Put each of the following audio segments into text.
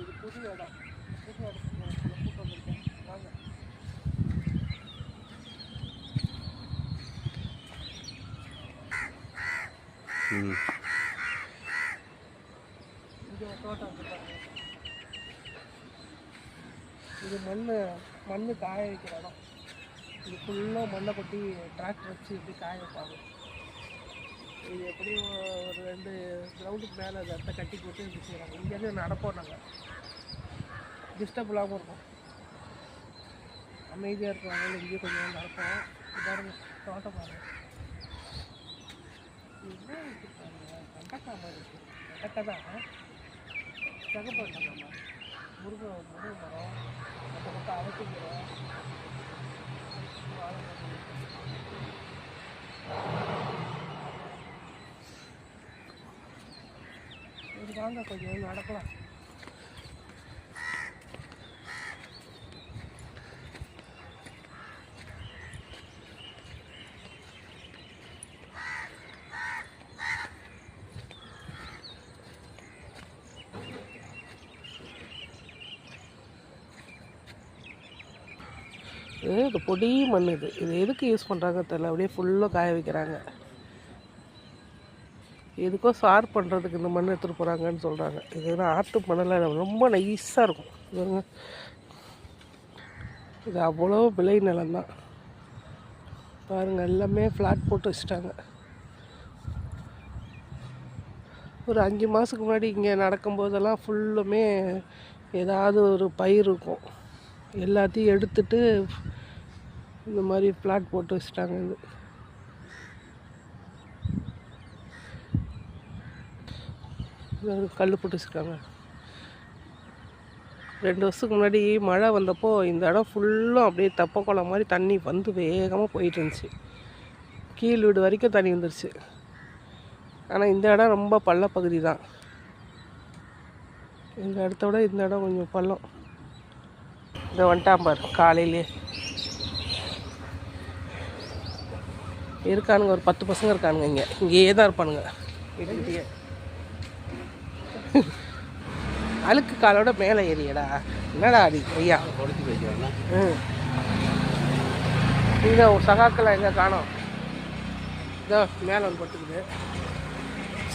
இது புது இடம். புது இடத்துக்கு கூட்டு வந்திருக்கேன். வாங்க. இங்கே தோட்டம் வச்சுருக்காங்க. இது மண் காய வைக்கிற இடம். இது ஃபுல்லாக மண்ணை கொட்டி டிராக்டர் வச்சு இப்படி காய வைப்பாங்க. இது எப்படியும் ஒரு 2 கிரவுண்டுக்கு மேலே அந்த இடத்த கட்டி போட்டு இப்படி செய்கிறாங்க. இங்கேருந்து நடப்போம் நாங்கள். டிஸ்டர்ப் இல்லாமல் இருக்கும், அமைதியாக இருக்கிறாங்க. இங்கேயே கொஞ்சம் நடப்போம். பாருங்க தோட்டம் பாருங்க. என்ன வச்சுருக்காங்க? வெண்டைக்காய் மாதிரி இருக்குது. வெண்டைக்காய் தான் சிகப்பு வெண்டைக்காய். முருங்கை மரம், மற்ற அவசி மரம், வாழை மரம். இது வாங்க கொஞ்சம் நடக்கலாம். இது பொடி மண். இது எதுக்கு யூஸ் பண்ணுறாங்க தெரியல. அப்படியே ஃபுல்லாக காய வைக்கிறாங்க. எதுக்கோ சார் பண்ணுறதுக்கு இந்த மண் எடுத்துகிட்டு போகிறாங்கன்னு சொல்கிறாங்க. இது ஆற்று மண்ணில் ரொம்ப நைஸாக இருக்கும். இதுங்க, இது அவ்வளோ விளை நிலம்தான் பாருங்கள். எல்லாமே ஃப்ளாட் போட்டு வச்சுட்டாங்க. ஒரு 5 மாதத்துக்கு முன்னாடி இங்கே நடக்கும்போதெல்லாம் ஃபுல்லுமே ஏதாவது ஒரு பயிர் இருக்கும். எல்லாத்தையும் எடுத்துட்டு இந்த மாதிரி ஃப்ளாட் போட்டு வச்சுட்டாங்க. இது கல் போட்டு வச்சுருக்காங்க. 2 வருஷத்துக்கு முன்னாடி மழை வந்தப்போ இந்த இடம் ஃபுல்லும் அப்படியே தெப்ப குளம் மாதிரி தண்ணி வந்து வேகமாக போயிட்டு இருந்துச்சு. கீழ் வீடு வரைக்கும் தண்ணி வந்துருச்சு. ஆனால் இந்த இடம் ரொம்ப பள்ளப்பகுதி தான். இந்த இடத்த விட இந்த இடம் கொஞ்சம் பள்ளம். இந்த வந்துட்டாம்பார் காலையிலே இருக்கானுங்க. ஒரு 10 பசங்க இருக்கானுங்க. இங்கேயே தான் இருப்பானுங்க. வீட்டுக்கிட்டே அழுக்கு காலோட மேலே ஏறியடா. என்னடா அடி ஐயா. இங்கே சகாக்கெல்லாம் எங்கே காணோம். இதோ மேலே வந்து பட்டுக்குது.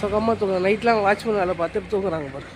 சுகமாக தூங்க. நைட்லாம் வாட்ச்மேன் வேலை பார்த்துட்டு தூங்குறாங்க பாரு.